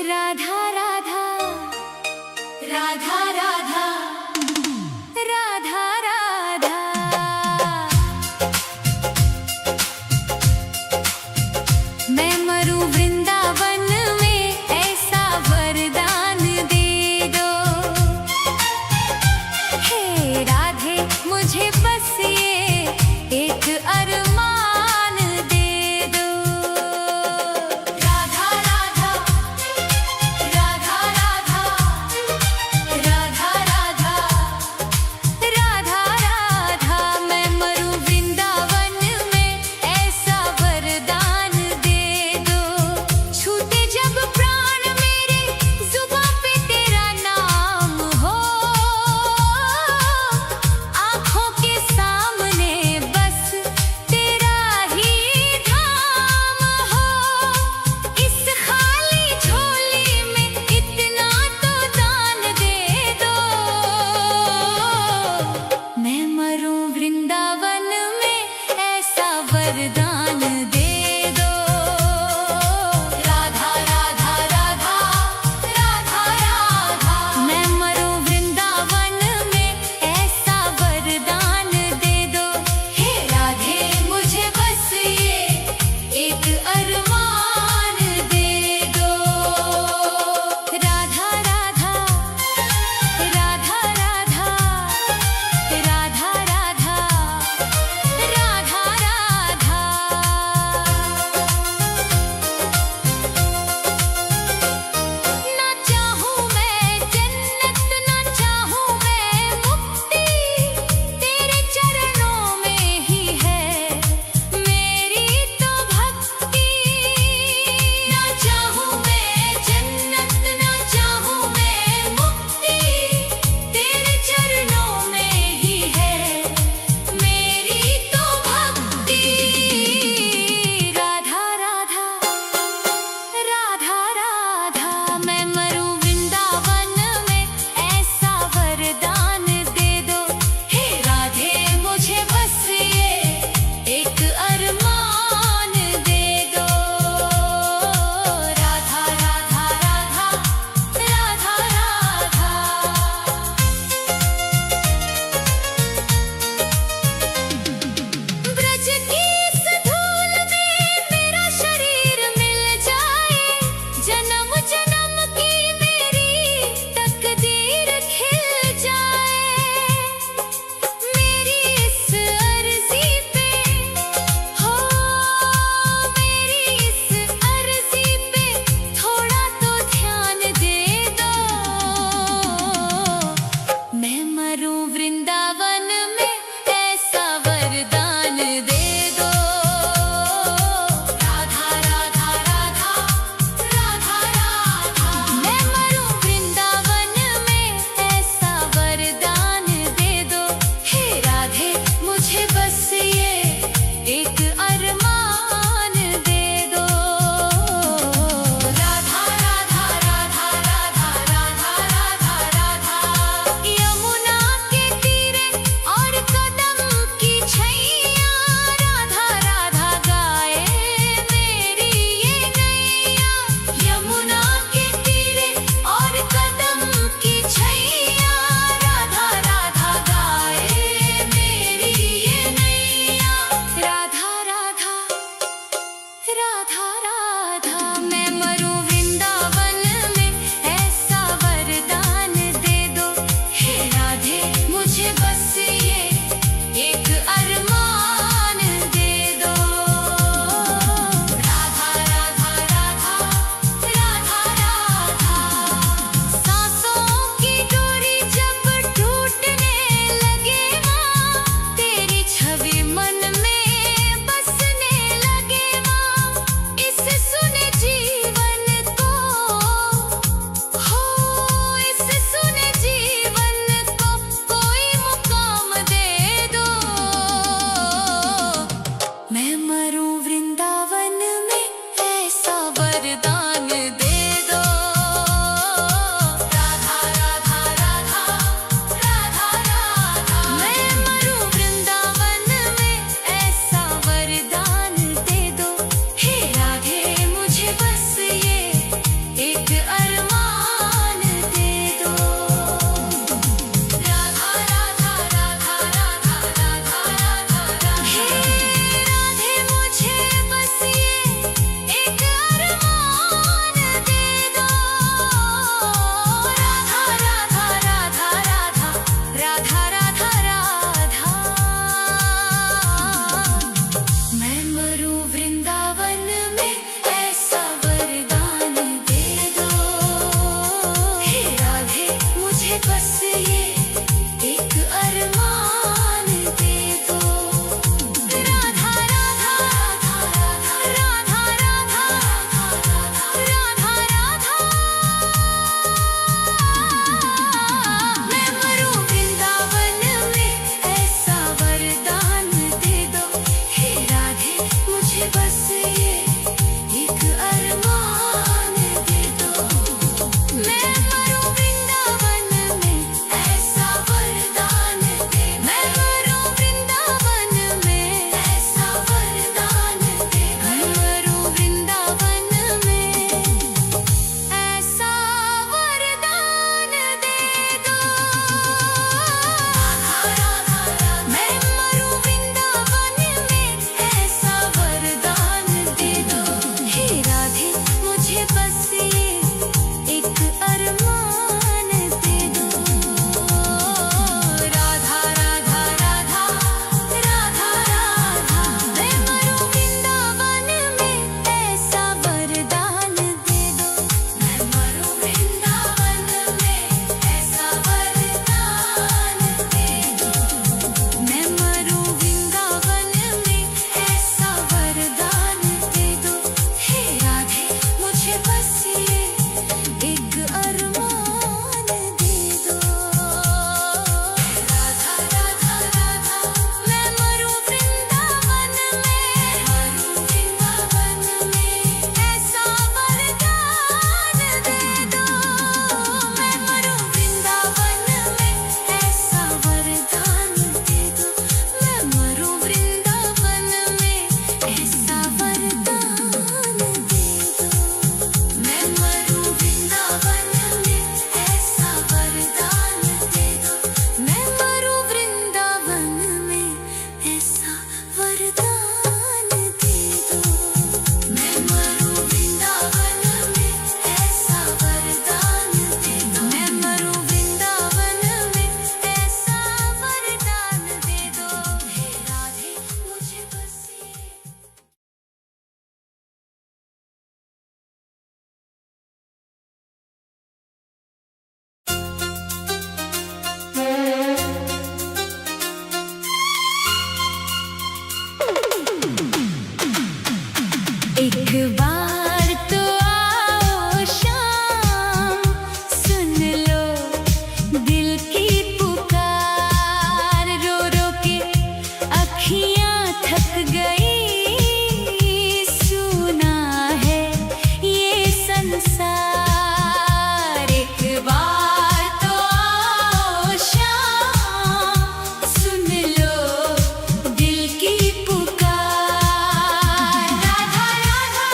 राधा राधा राधा राधा राधा राधा। मैं मरूं वृंदावन में ऐसा वरदान दे दो। हे राधे मुझे बस ये एक अरमान दे दो। राधा राधा राधा राधा राधा राधा राधा राधा। मैं मरूं वृंदावन में ऐसा वरदान दे दो। छूटे जब प्राण मेरे जुबां पे तेरा नाम हो, आँखों के सामने बस तेरा ही धाम हो। इस खाली झोली में इतना तो दान दे दो। मैं मरूं वृंदावन में ऐसा वरदान दे दो। राधा राधा राधा राधा राधा। मैं मरूं वृंदावन में ऐसा वरदान दे दो। हे राधे मुझे बस ये एक अरमान दे दो। राधा राधा राधा राधा राधा राधा राधा राधा। ना चाहूं मैं जन्नत ना चाहूं मैं मुक्ति, तेरे चरणों में ही है मेरी तो भक्ति। ना चाहूं मैं जन्नत ना चाहूं मैं मुक्ति, तेरे चरणों में ही है मेरी तो भक्ति। राधा राधा राधा राधा। मैं मरूं वृंदावन में ऐसा वरदान दे दो। हे राधे मुझे बस ये एक अरमान दे दो। राधा राधा राधा राधा राधा। ब्रज की इस धूल में मेरा शरीर मिल जाए, जन्म जन्म की मेरी तकदीर खिल जाए। मेरी इस अर्जी पे हो, मेरी इस अर्जी पे थोड़ा तो ध्यान दे दो। मैं मरूं वृंदावन में ऐसा वरदान दे दो। राधा राधा राधा राधा राधा। मैं मरूं वृंदावन में ऐसा वरदान दे दो। हे राधे मुझे बस ये एक अरमान दे दो। राधा राधा राधा राधा राधा राधा राधा। यमुना के तीरे और कदम की छैया, राधा राधा गाए मेरी ये नैया। यमुना के तीरे और कदम की छैया, राधा राधा गाए मेरी ये नैया। राधा राधा राधा राधा। मैं मरूं वृंदावन में ऐसा वरदान दे दो। हे राधे मुझे बस ये एक अरमान दे दो। राधा राधा राधा राधा राधा। सांसों की डोरी जब टूटने लगे माँ, तेरी छवि मन में बसने लगे माँ। इस सुने जी एक बार तो आओ शाम, सुन लो दिल की पुकार। रो रो के अखियां थक गई, सुना है ये संसार। एक बार तो आओ शाम, सुन लो दिल की पुकार। राधा राधा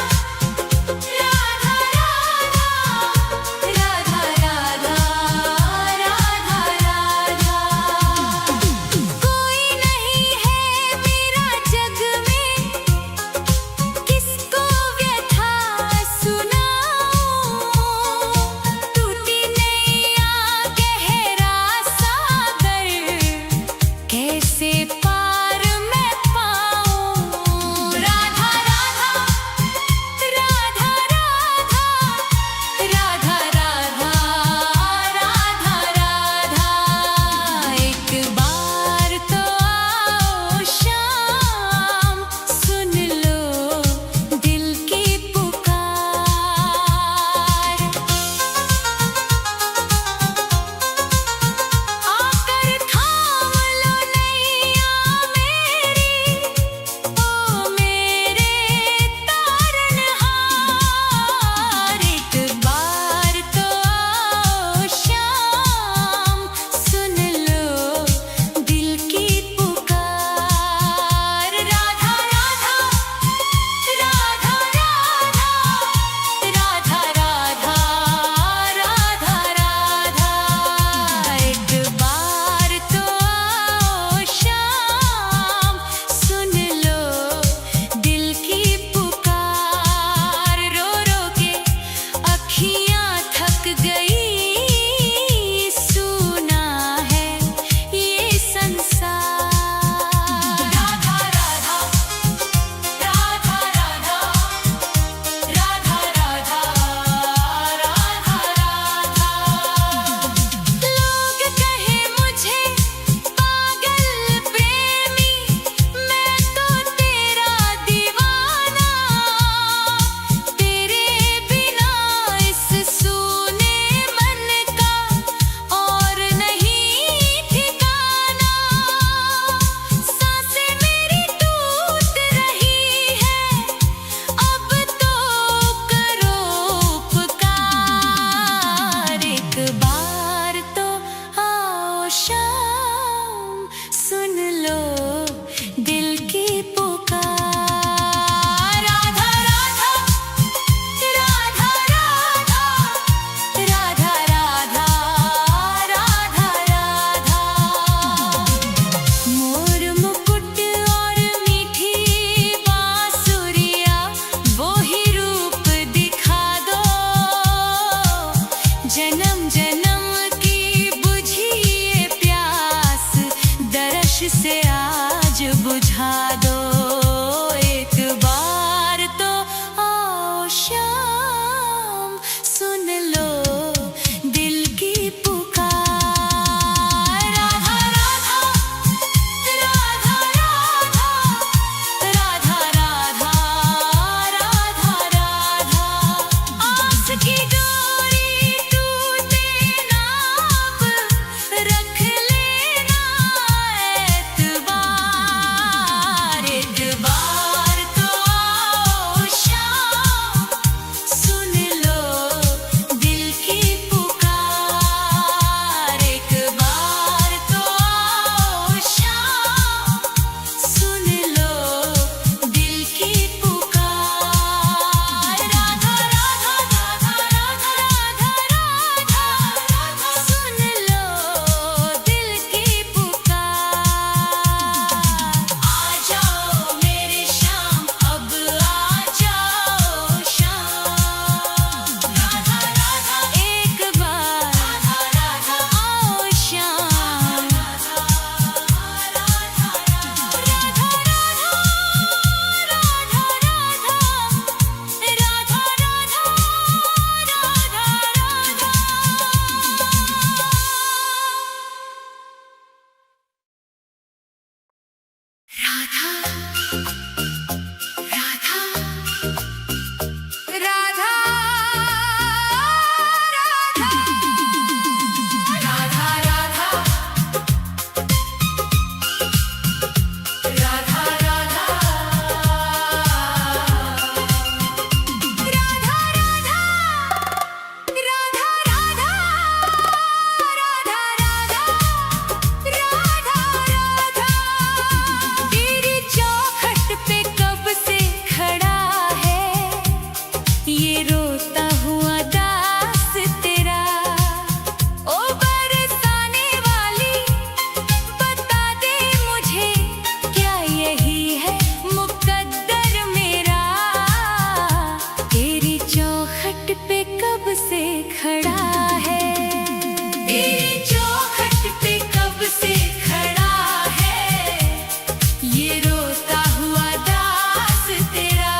ये रोता हुआ दास तेरा। ओ बरसाने वाली बता दे मुझे, क्या यही है मुकद्दर मेरा? तेरी चौखट पे कब से खड़ा है, तेरी चौखट पे कब से खड़ा है, ये रोता हुआ दास तेरा।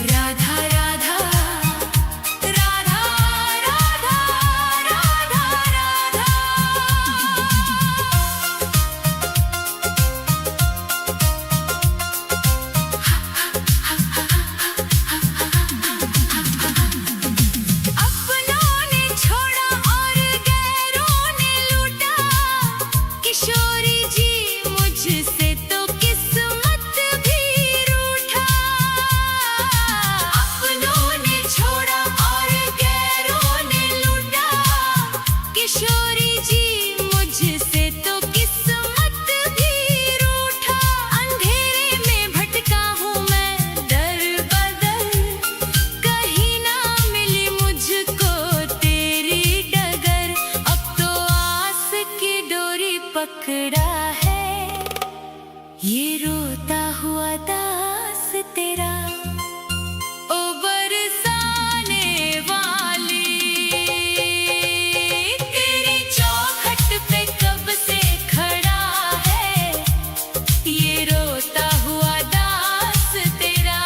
राधा राधा राधा राधा राधा राधा राधा। अपनों ने छोड़ा और गैरों ने लूटा, किशोरी जी मुझसे तो किस्मत भी रूठा। अपनों ने छोड़ा और गैरों ने लूटा, किशोरी जी मुझसे तो किस्मत भी रूठा। अंधेरे में भटका हूँ मैं दर बदर, कहीं ना मिली मुझको तेरी डगर। अब तो आस की डोरी पकड़ा है, ये रोता हुआ दास तेरा। ओ बरसाने वाली तेरी चौखट पे कब से खड़ा है, ये रोता हुआ दास तेरा।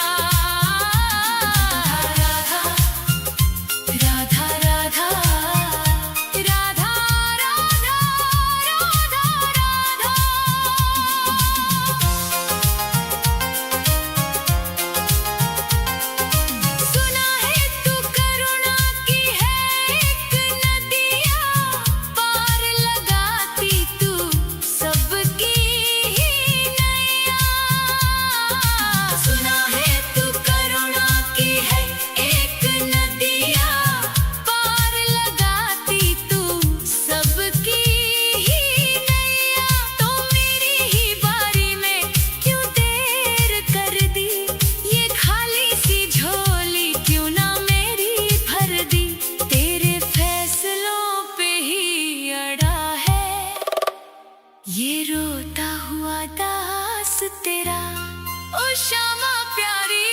राधा राधा राधा राधा राधा राधा। सुना है तू करुणा की है एक नदिया, पार लगाती तू सबकी ही नैया। सुना है तू करुणा की है एक नदिया, पार लगाती तू सबकी ही नैया। तो मेरी ही बारी में क्यों देर कर दी, ये खाली सी झोली क्यों ना मेरी भर दी। तेरे फैसलों पे ही अड़ा है, ये रोता हुआ दास तेरा। ओ श्यामा प्यारी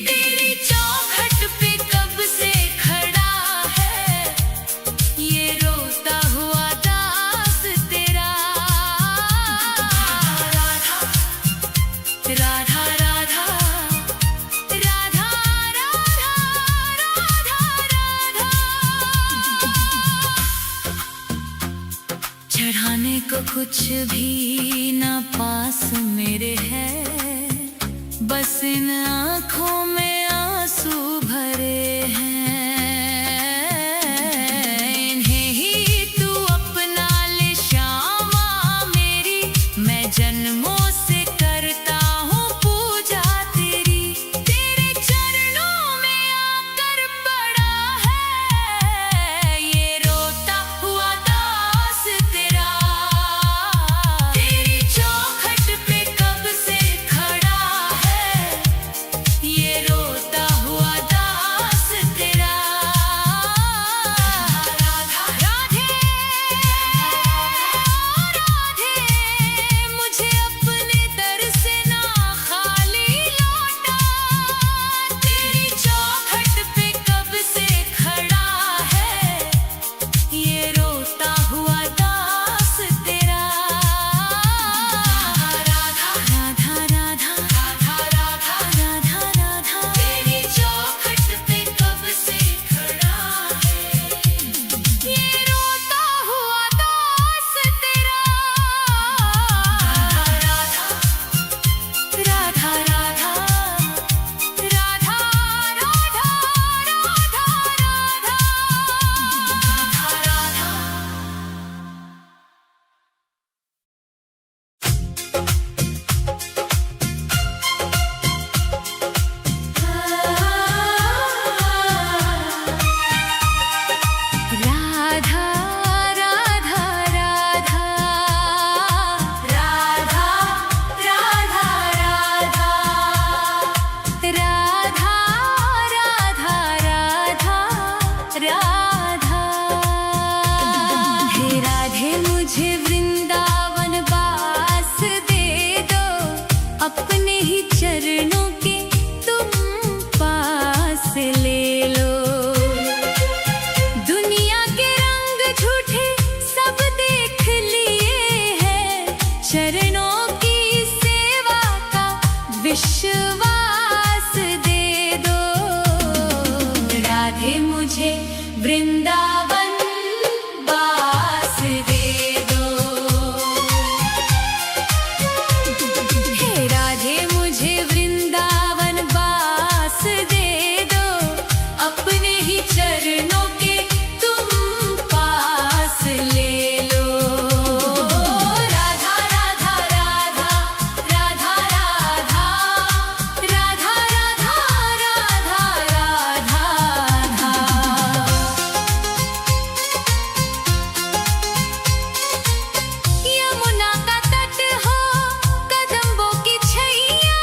तेरी चौखट पे कब से खड़ा है, ये रोता हुआ दास तेरा। राधा राधा राधा राधा राधा राधा राधा। चढ़ाने को कुछ भी ना पास मेरे है, बस इन आँखों में आंसू भरे हैं। इन्हें ही तू अपना ले श्यामा मेरी, मैं जन्मों से करता हूँ पूजा तेरी। तेरे चरणों में आकर पड़ा है, ये रोता हुआ दास तेरा। तेरी चौखट पे कब से खड़ा है, ये चरणों के तुम पास ले लो। दुनिया के रंग झूठे सब देख लिए हैं, चरणों की सेवा का विश्वास दे दो। राधे मुझे वृंदावन वास दे दो। हे राधे मुझे वृंदावन वास दे दो, अपने ही चरणों के तुम पास ले लो। राधा राधा राधा राधा राधा राधा राधा राधा राधा। यमुना का तट हो, कदम्बों की छैया,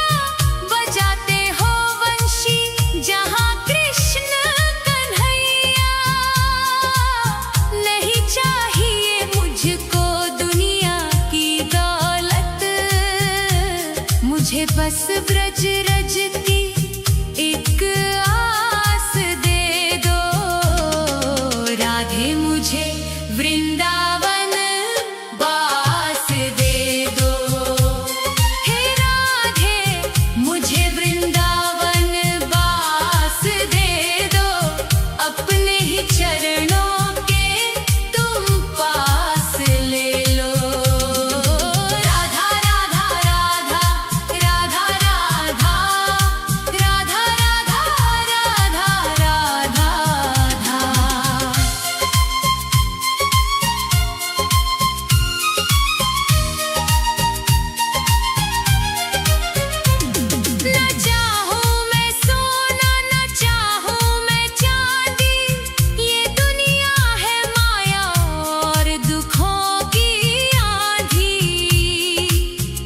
बजाते हो वंशी जहाँ कृष्ण कन्हैया। नहीं चाहिए मुझको दुनिया की दौलत, मुझे बस ब्रज रज की एक आस दे दो। राधे मुझे वृंदावन वास दे दो। हे राधे मुझे वृंदावन वास दे दो, अपने ही चरणों के तुम पास ले लो। राधा राधा राधा राधा राधा राधा राधा राधा राधा। न चाहूं मैं सोना, न चाहूं मैं चांदी, ये दुनिया है माया और दुखों की आंधी।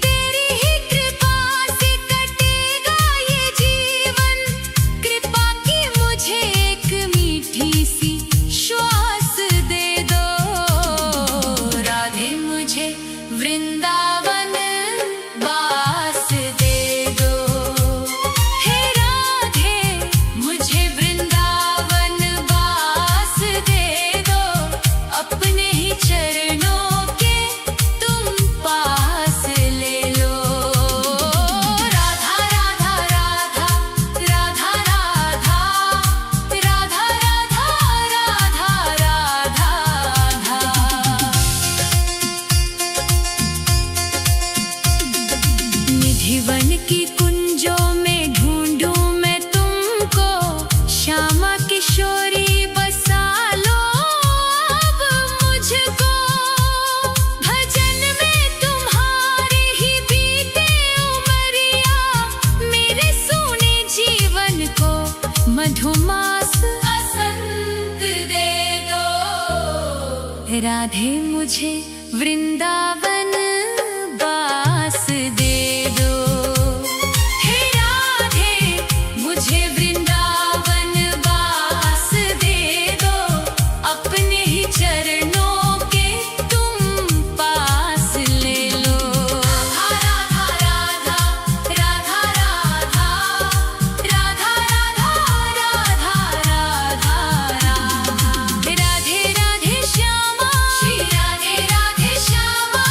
तेरी ही कृपा से कटेगा ये जीवन, कृपा की मुझे एक मीठी सी श्वास दे दो। राधे मुझे वृंदावन वास दे दो। हे राधे मुझे वृंदावन वास दे दो, अपने ही चरणों के तुम पास ले लो। राधा राधा राधा राधा राधा राधा राधा राधा राधा। निधिवन की कुंजों में ढूंढूं मैं तुमको, श्यामा किशोरी बसा लो अब मुझको। भजन में तुम्हारे ही बीते उमरिया, मेरे सोने जीवन को मधुमास बसंत दे दो। राधे मुझे वृंदावन वास दे दो। हे राधे मुझे वृंदावन वास दे दो, अपने ही चरणों के तुम पास ले लो। राधा राधा राधा राधा राधा राधा राधा राधा। राधे राधे श्यामा, श्री राधे राधे श्यामा,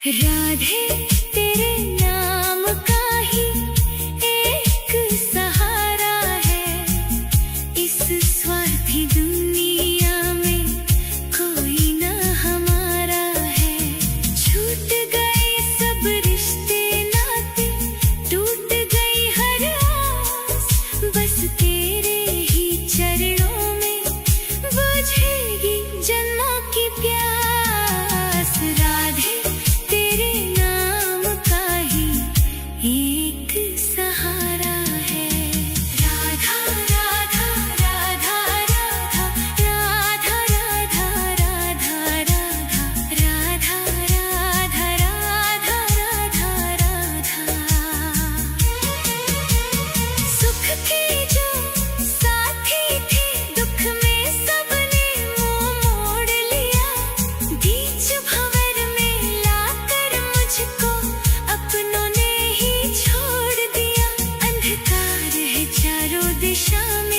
राधे तेरे नाम का ही एक सहारा है, इस स्वार्थी दुनिया में कोई न हमारा है। छूट गए सब रिश्ते नाते, टूट गई हर आस, बस तेरे ही चरणों में बुझेगी जन्मों की प्यास। राधे तेरे नाम का ही एक सहारा है। राधा राधा राधा राधा राधा राधा राधा राधा राधा राधा राधा राधा। सुख के जो साथी थे, दुख में सबने मुंह मोड़ लिया। बीच भंवर में लाकर मुझको अपनों ने ही छोड़ दिया। अंधकार है चारों दिशा में,